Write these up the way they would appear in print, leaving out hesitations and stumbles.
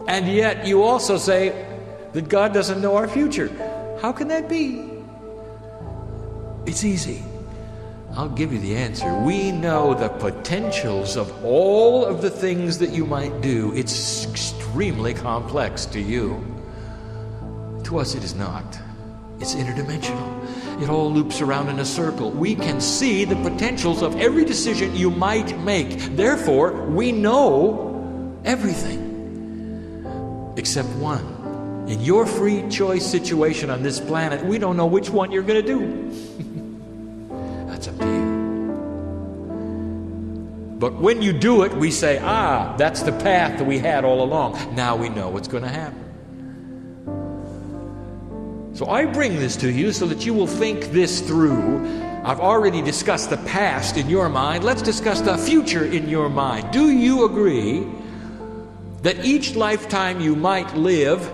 And yet you also say that God doesn't know our future. How can that be? It's easy. I'll give you the answer. We know the potentials of all of the things that you might do. It's extremely complex to you. To us it is not. It's interdimensional. It all loops around in a circle. We can see the potentials of every decision you might make. Therefore, we know everything. Except one. In your free choice situation on this planet, we don't know which one you're going to do. That's up to you. But when you do it, we say, that's the path that we had all along. Now we know what's going to happen. So I bring this to you so that you will think this through. I've already discussed the past in your mind. Let's discuss the future in your mind. Do you agree that each lifetime you might live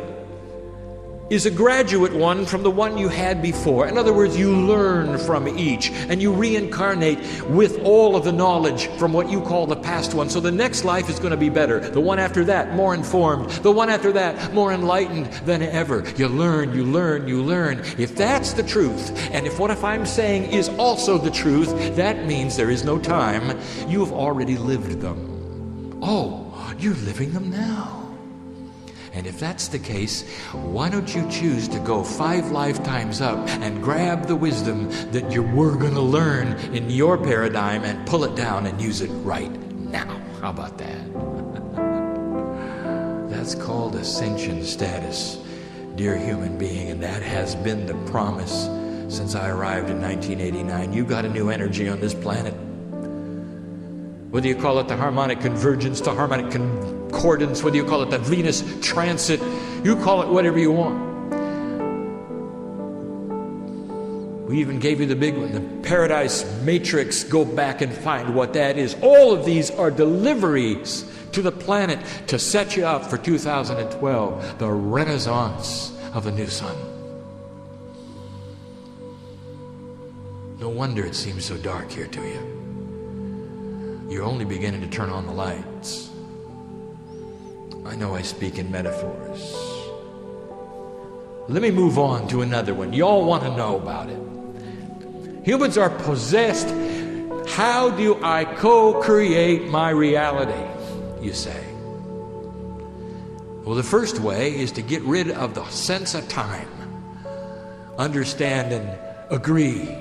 is a graduate one from the one you had before? In other words, you learn from each and you reincarnate with all of the knowledge from what you call the past one. So the next life is going to be better. The one after that, more informed. The one after that, more enlightened than ever. You learn, you learn, you learn. If that's the truth, and if what I'm saying is also the truth, that means there is no time. You have already lived them. Oh, you're living them now. And if that's the case, why don't you choose to go 5 lifetimes up and grab the wisdom that you were going to learn in your paradigm and pull it down and use it right now? How about that? That's called ascension status, dear human being, and that has been the promise since I arrived in 1989. You got a new energy on this planet. Whether you call it the harmonic convergence, the harmonic concordance, whether you call it the Venus transit, you call it whatever you want. We even gave you the big one, the Paradise Matrix. Go back and find what that is. All of these are deliveries to the planet to set you up for 2012, the renaissance of the new sun. No wonder it seems so dark here to you. You're only beginning to turn on the lights. I know I speak in metaphors. Let me move on to another one. You all want to know about it. Humans are possessed. How do I co-create my reality, you say? Well, the first way is to get rid of the sense of time. Understand and agree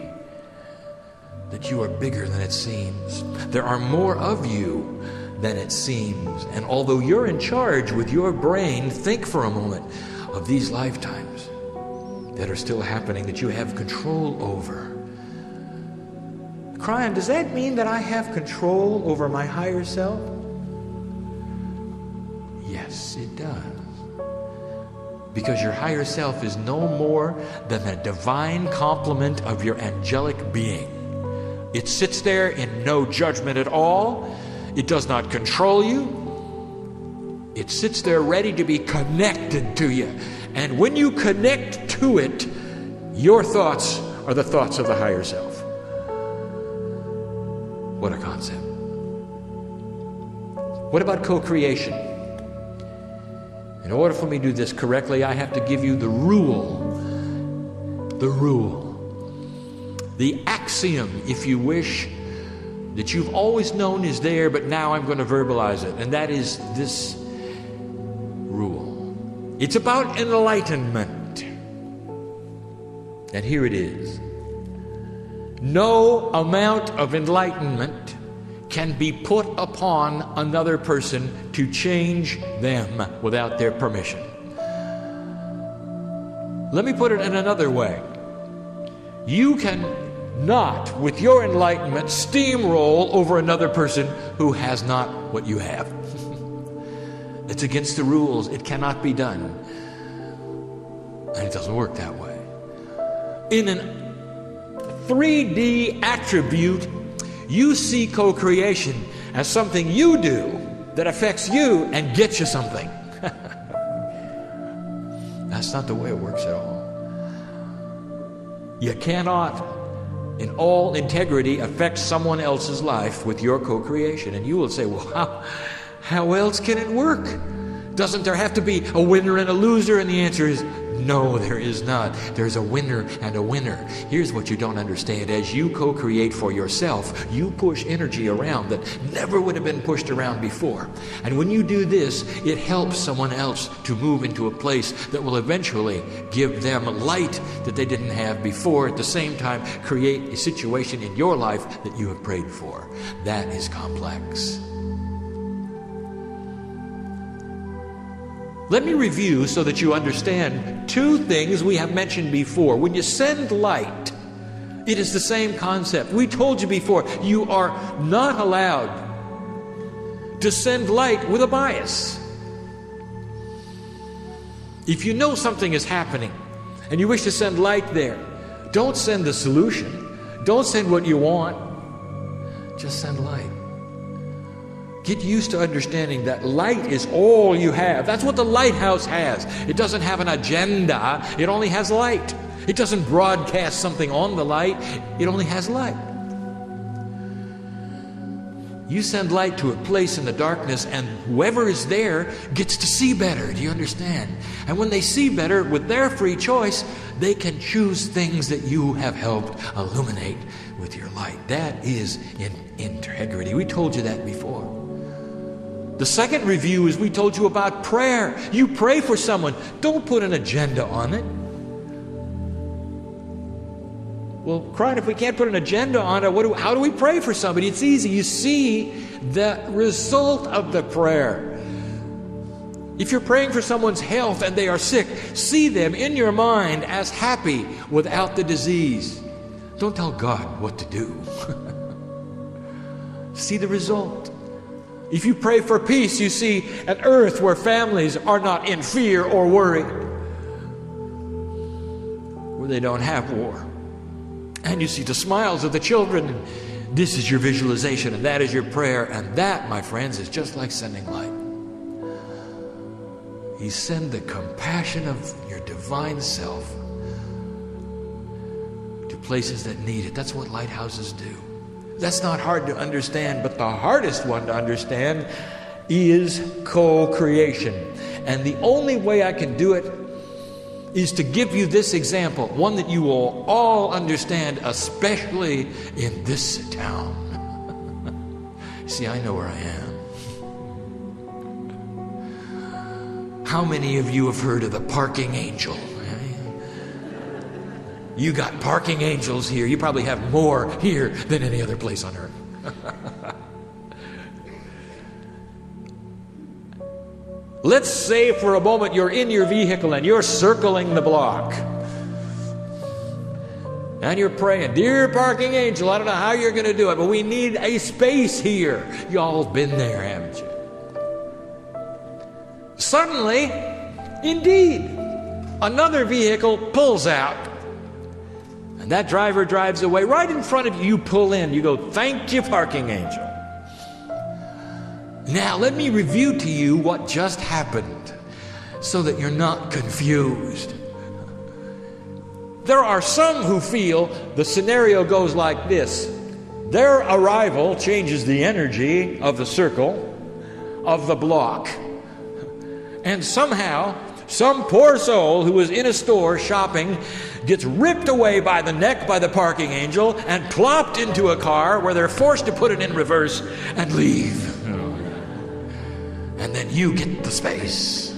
that you are bigger than it seems. There are more of you than it seems. And although you're in charge with your brain, think for a moment of these lifetimes that are still happening that you have control over. Kryon, does that mean that I have control over my higher self? Yes, it does. Because your higher self is no more than a divine complement of your angelic being. It sits there in no judgment at all. It does not control you. It sits there ready to be connected to you. And when you connect to it, your thoughts are the thoughts of the higher self. What a concept. What about co-creation? In order for me to do this correctly, I have to give you the rule. The rule. The axiom, if you wish, that you've always known is there, but now I'm going to verbalize it. And that is this rule. It's about enlightenment. And here it is. No amount of enlightenment can be put upon another person to change them without their permission. Let me put it in another way. You can not, with your enlightenment, steamroll over another person who has not what you have. It's against the rules. It cannot be done. And it doesn't work that way. In an 3D attribute, you see co-creation as something you do that affects you and gets you something. That's not the way it works at all. You cannot, in all integrity, affect someone else's life with your co-creation. And you will say, well, how else can it work? Doesn't there have to be a winner and a loser? And the answer is no, there is not. There's a winner and a winner. Here's what you don't understand. As you co-create for yourself, you push energy around that never would have been pushed around before. And when you do this, it helps someone else to move into a place that will eventually give them light that they didn't have before. At the same time, create a situation in your life that you have prayed for. That is complex. Let me review so that you understand two things we have mentioned before. When you send light, it is the same concept. We told you before, you are not allowed to send light with a bias. If you know something is happening and you wish to send light there, don't send the solution. Don't send what you want. Just send light. Get used to understanding that light is all you have. That's what the lighthouse has. It doesn't have an agenda. It only has light. It doesn't broadcast something on the light. It only has light. You send light to a place in the darkness, and whoever is there gets to see better. Do you understand? And when they see better with their free choice, they can choose things that you have helped illuminate with your light. That is integrity. We told you that before. The second review is we told you about prayer. You pray for someone. Don't put an agenda on it. Well, Kryon, if we can't put an agenda on it, how do we pray for somebody? It's easy. You see the result of the prayer. If you're praying for someone's health and they are sick, see them in your mind as happy without the disease. Don't tell God what to do. See the result. If you pray for peace, you see an earth where families are not in fear or worry, where they don't have war. And you see the smiles of the children. This is your visualization, and that is your prayer. And that, my friends, is just like sending light. You send the compassion of your divine self to places that need it. That's what lighthouses do. That's not hard to understand, but the hardest one to understand is co-creation. And the only way I can do it is to give you this example, one that you will all understand, especially in this town. See, I know where I am. How many of you have heard of the parking angel? You got parking angels here. You probably have more here than any other place on earth. Let's say for a moment you're in your vehicle and you're circling the block. And you're praying, dear parking angel, I don't know how you're going to do it, but we need a space here. Y'all been there, haven't you? Suddenly, indeed, another vehicle pulls out. And that driver drives away. Right in front of you, you pull in. You go, thank you, parking angel. Now, let me review to you what just happened so that you're not confused. There are some who feel the scenario goes like this. Their arrival changes the energy of the circle, of the block. And somehow, some poor soul who was in a store shopping gets ripped away by the neck by the parking angel and plopped into a car where they're forced to put it in reverse and leave. And then you get the space.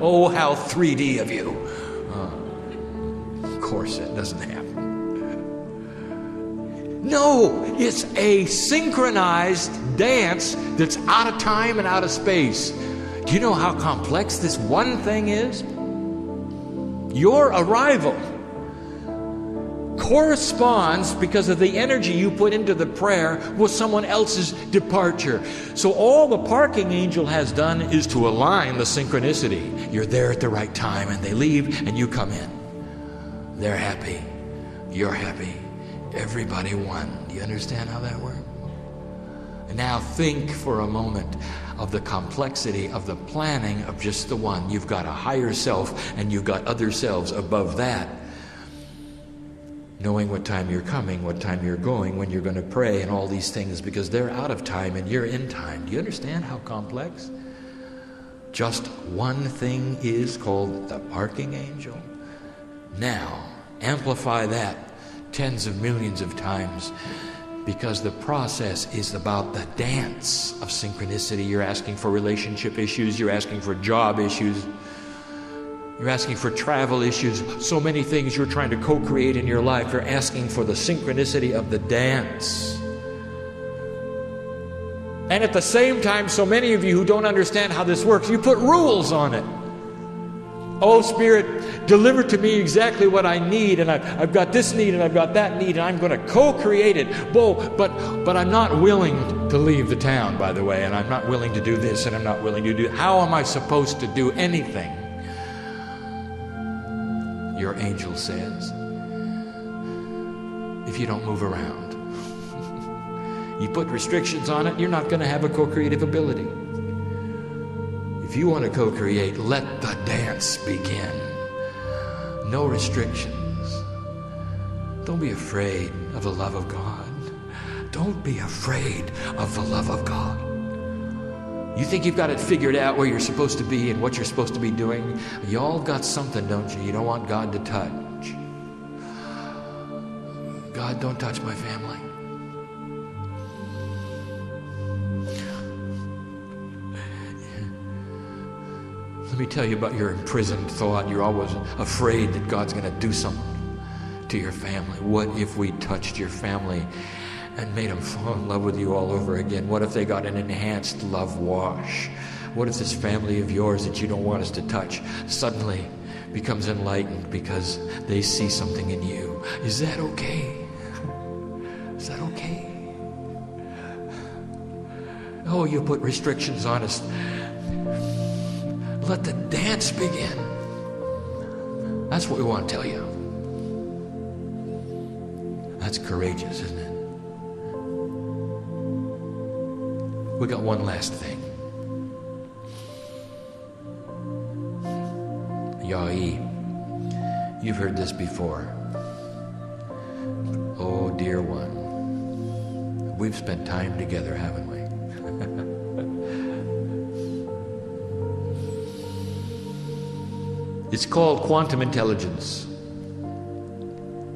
Oh, how 3D of you. Of course it doesn't happen. No, it's a synchronized dance that's out of time and out of space. Do you know how complex this one thing is? Your arrival corresponds, because of the energy you put into the prayer, with someone else's departure. So all the parking angel has done is to align the synchronicity. You're there at the right time, and they leave, and you come in. They're happy. You're happy. Everybody won. Do you understand how that works? And now think for a moment of the complexity of the planning of just the one. You've got a higher self, and you've got other selves above that. Knowing what time you're coming, what time you're going, when you're going to pray, and all these things, because they're out of time and you're in time. Do you understand how complex? just one thing is called the parking angel. Now, amplify that tens of millions of times, because the process is about the dance of synchronicity. You're asking for relationship issues, you're asking for job issues, you're asking for travel issues, so many things you're trying to co-create in your life. You're asking for the synchronicity of the dance. And at the same time, so many of you who don't understand how this works, you put rules on it. Oh, Spirit, deliver to me exactly what I need, and I've got this need, and I've got that need, and I'm going to co-create it. But I'm not willing to leave the town, by the way, and I'm not willing to do this, and I'm not willing to do that. How am I supposed to do anything? Your angel says, if you don't move around, you put restrictions on it, you're not going to have a co-creative ability. If you want to co-create, let the dance begin. No restrictions. Don't be afraid of the love of God. Don't be afraid of the love of God. You think you've got it figured out where you're supposed to be and what you're supposed to be doing? You all got something, don't you? You don't want God to touch. God, don't touch my family. Let me tell you about your imprisoned thought. You're always afraid that God's going to do something to your family. What if we touched your family and made them fall in love with you all over again? What if they got an enhanced love wash? What if this family of yours that you don't want us to touch suddenly becomes enlightened because they see something in you? Is that okay? Is that okay? Oh, you put restrictions on us. Let the dance begin. That's what we want to tell you. That's courageous, isn't it? We got one last thing. Ya'i. You've heard this before. Oh, dear one. We've spent time together, haven't we? It's called quantum intelligence.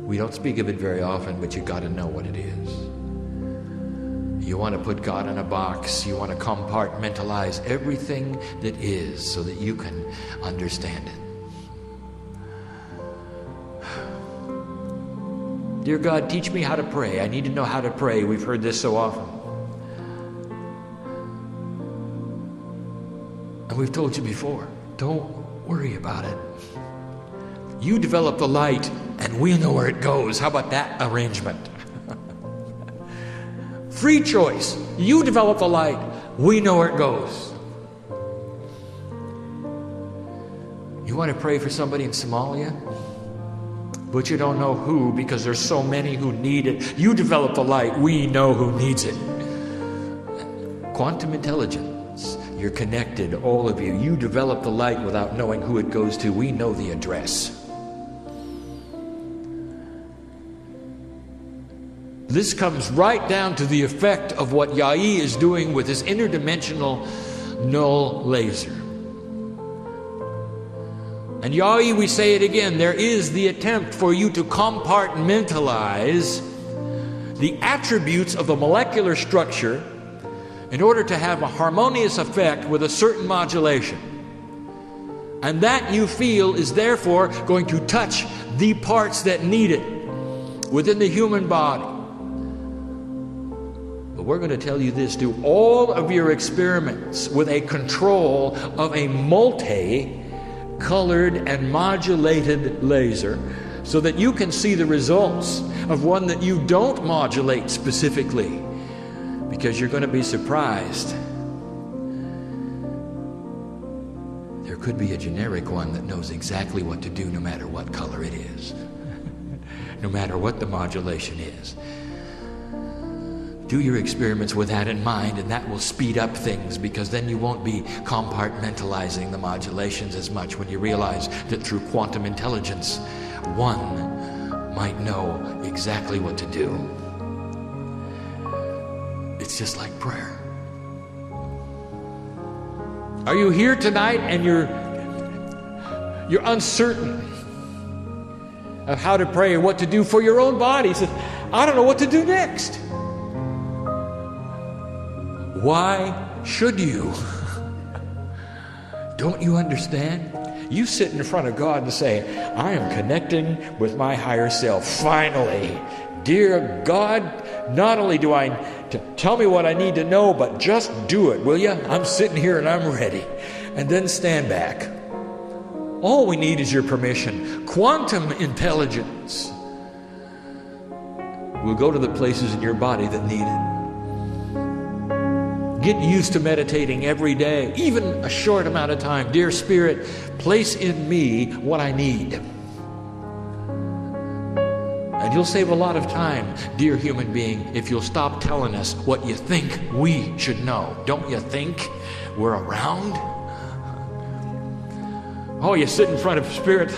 We don't speak of it very often, but you got to know what it is. You want to put God in a box. You want to compartmentalize everything that is so that you can understand it. Dear God, teach me how to pray. I need to know how to pray. We've heard this so often. And we've told you before, don't worry about it. You develop the light and we know where it goes. How about that arrangement? Free choice. You develop the light. We know where it goes. You want to pray for somebody in Somalia, but you don't know who because there's so many who need it. You develop the light. We know who needs it. Quantum intelligence. You're connected, all of you. You develop the light without knowing who it goes to. We know the address. This comes right down to the effect of what Ya'i is doing with his interdimensional null laser. And Ya'i, we say it again, there is the attempt for you to compartmentalize the attributes of the molecular structure in order to have a harmonious effect with a certain modulation. And that you feel is therefore going to touch the parts that need it within the human body. But we're going to tell you this: do all of your experiments with a control of a multi-colored and modulated laser so that you can see the results of one that you don't modulate specifically. Because you're going to be surprised. There could be a generic one that knows exactly what to do no matter what color it is. No matter what the modulation is. Do your experiments with that in mind, and that will speed up things, because then you won't be compartmentalizing the modulations as much when you realize that through quantum intelligence, one might know exactly what to do. It's just like prayer. Are you here tonight and you're uncertain of how to pray or what to do for your own body? He says, I don't know what to do next. Why should you? Don't you understand? You sit in front of God and say, I am connecting with my higher self. Finally, dear God, not only do I tell me what I need to know, but just do it, will you? I'm sitting here and I'm ready. And then stand back. All we need is your permission. Quantum intelligence will go to the places in your body that need it. Get used to meditating every day, even a short amount of time. Dear Spirit, place in me what I need. And you'll save a lot of time, dear human being, if you'll stop telling us what you think we should know. Don't you think we're around? Oh, you sit in front of Spirit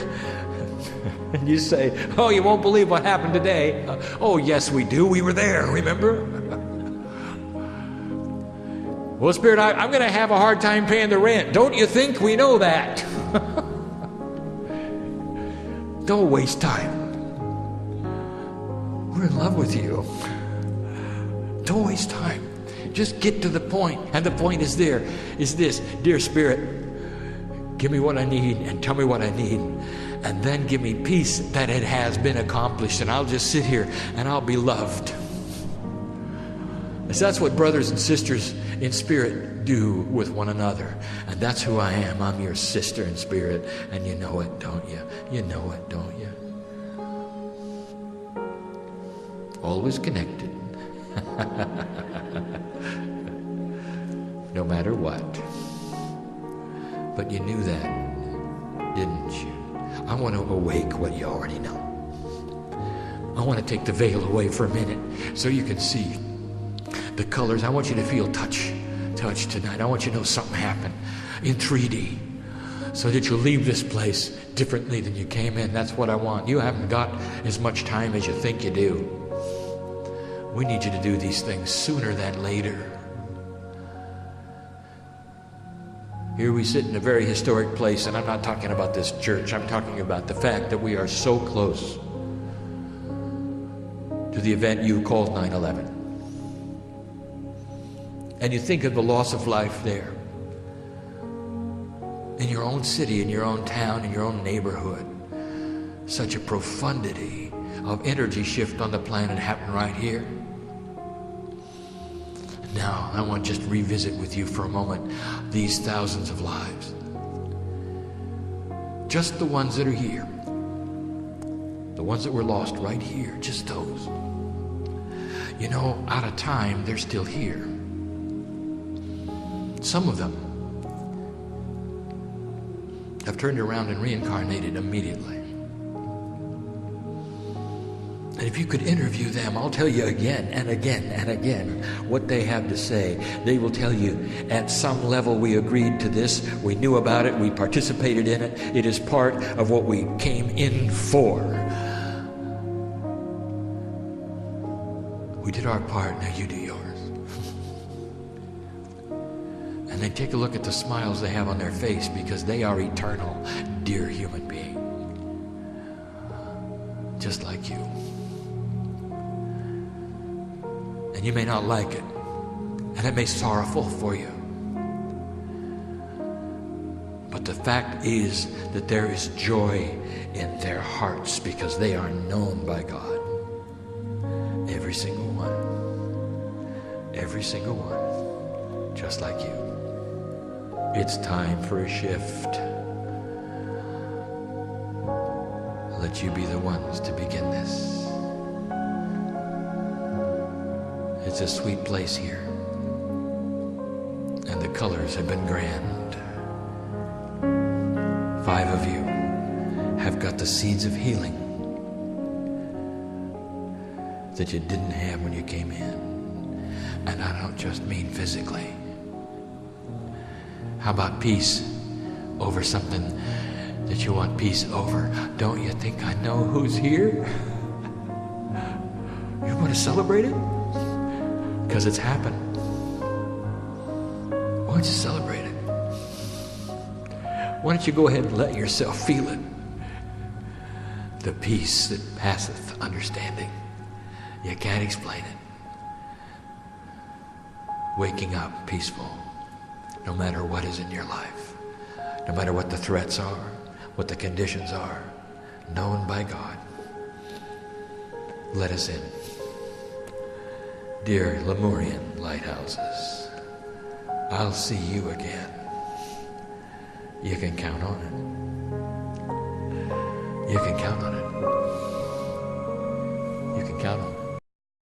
and you say, oh, you won't believe what happened today. Oh, yes, we do. We were there, remember? Well, Spirit, I'm going to have a hard time paying the rent. Don't you think we know that? Don't waste time. We're in love with you. Don't waste time. Just get to the point. And the point is this. Dear Spirit, give me what I need and tell me what I need. And then give me peace that it has been accomplished. And I'll just sit here and I'll be loved. That's what brothers and sisters in spirit do with one another. And that's who I am. I'm your sister in spirit. And you know it, don't you? You know it, don't you? Always connected. No matter what. But you knew that, didn't you? I want to awake what you already know. I want to take the veil away for a minute so you can see the colors. I want you to feel touch tonight. I want you to know something happened in 3D so that you'll leave this place differently than you came in. That's what I want. You haven't got as much time as you think you do. We need you to do these things sooner than later. Here we sit in a very historic place, and I'm not talking about this church. I'm talking about the fact that we are so close to the event you called 9/11. And you think of the loss of life there, in your own city, in your own town, in your own neighborhood. Such a profundity of energy shift on the planet happened right here. Now, I want to just revisit with you for a moment these thousands of lives. Just the ones that are here. The ones that were lost right here, just those. You know, out of time, they're still here. Some of them have turned around and reincarnated immediately. And if you could interview them, I'll tell you again and again and again what they have to say. They will tell you, at some level we agreed to this, we knew about it, we participated in it, it is part of what we came in for. We did our part, now you do yours. And then take a look at the smiles they have on their face, because they are eternal, dear human being. Just like you. And you may not like it, and it may be sorrowful for you. But the fact is that there is joy in their hearts because they are known by God. Every single one. Every single one. Just like you. It's time for a shift. Let you be the ones to begin this. It's a sweet place here. And the colors have been grand. 5 of you have got the seeds of healing that you didn't have when you came in. And I don't just mean physically. How about peace over something that you want peace over? Don't you think I know who's here? You want to celebrate it? Because it's happened. Why don't you celebrate it? Why don't you go ahead and let yourself feel it? The peace that passeth understanding. You can't explain it. Waking up peaceful, no matter what is in your life, no matter what the threats are, what the conditions are, known by God. Let us in. Dear Lemurian lighthouses, I'll see you again. You can count on it. You can count on it. You can count on it.